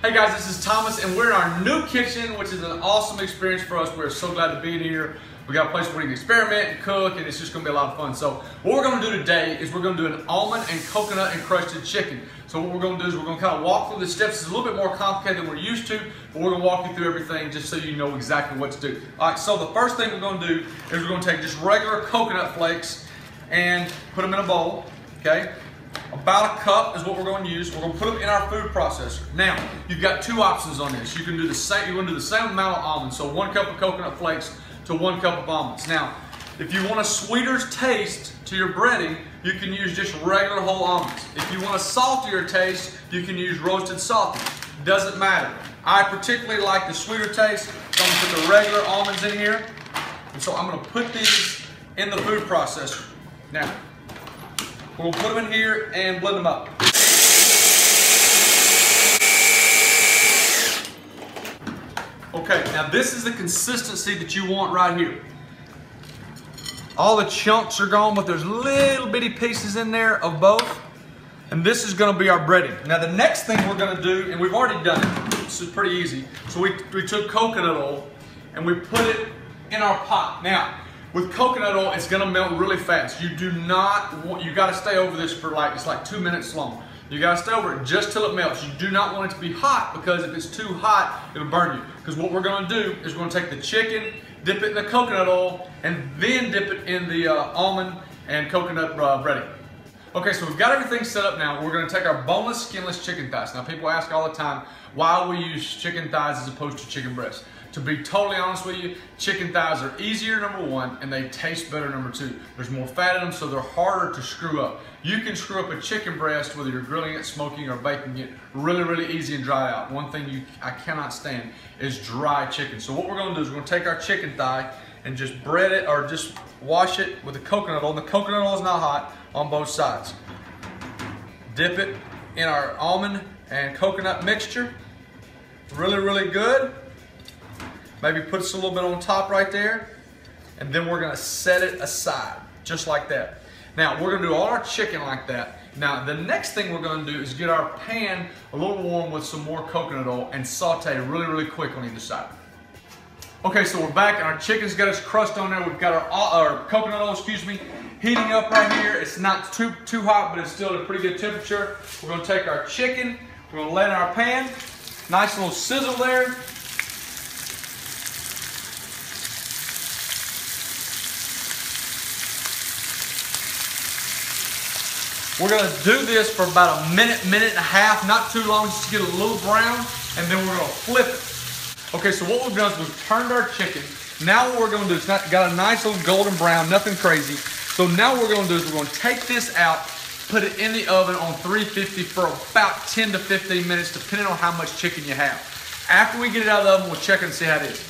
Hey guys, this is Thomas and we're in our new kitchen, which is an awesome experience for us. We're so glad to be here. We got a place where we can experiment and cook, and it's just gonna be a lot of fun. So what we're gonna do today is we're gonna do an almond and coconut encrusted chicken. So what we're gonna do is we're gonna kind of walk through the steps. It's a little bit more complicated than we're used to, but we're gonna walk you through everything just so you know exactly what to do. All right, so the first thing we're gonna do is we're gonna take just regular coconut flakes and put them in a bowl, okay? About a cup is what we're going to use. We're going to put them in our food processor. Now, you've got two options on this. You can do the same. You're going to do the same amount of almonds. So 1 cup of coconut flakes to 1 cup of almonds. Now, if you want a sweeter taste to your breading, you can use just regular whole almonds. If you want a saltier taste, you can use roasted salty. Doesn't matter. I particularly like the sweeter taste, so I'm going to put the regular almonds in here. And so I'm going to put these in the food processor. Now, we'll put them in here and blend them up. Okay, now this is the consistency that you want right here. All the chunks are gone, but there's little bitty pieces in there of both. And this is gonna be our breading. Now the next thing we're gonna do, and we've already done it, this is pretty easy. So we took coconut oil and we put it in our pot. Now, with coconut oil, it's gonna melt really fast. You do not want, you gotta stay over this for it's like 2 minutes long. You gotta stay over it just till it melts. You do not want it to be hot, because if it's too hot, it'll burn you. Because what we're gonna do is we're gonna take the chicken, dip it in the coconut oil, and then dip it in the almond and coconut breading. Okay, so we've got everything set up now. We're gonna take our boneless, skinless chicken thighs. Now people ask all the time, why we use chicken thighs as opposed to chicken breasts. To be totally honest with you, chicken thighs are easier, number one, and they taste better, number two. There's more fat in them, so they're harder to screw up. You can screw up a chicken breast, whether you're grilling it, smoking, or baking it, really, really easy and dry out. One thing I cannot stand is dry chicken. So what we're gonna do is we're gonna take our chicken thigh and just bread it, or just wash it with the coconut oil. And the coconut oil is not hot on both sides. Dip it in our almond and coconut mixture. Really, really good. Maybe put us a little bit on top right there, and then we're gonna set it aside, just like that. Now, we're gonna do all our chicken like that. Now, the next thing we're gonna do is get our pan a little warm with some more coconut oil and saute really, really quick on either side. Okay, so we're back, and our chicken's got its crust on there. We've got our coconut oil, heating up right here. It's not too hot, but it's still at a pretty good temperature. We're gonna take our chicken, we're gonna lay it in our pan. Nice little sizzle there. We're gonna do this for about a minute, minute and a half, not too long, just to get a little brown, and then we're gonna flip it. Okay, so what we've done is we've turned our chicken. Now what we're gonna do is got a nice little golden brown, nothing crazy. So now what we're gonna do is we're gonna take this out, put it in the oven on 350 for about 10 to 15 minutes, depending on how much chicken you have. After we get it out of the oven, we'll check and see how it is.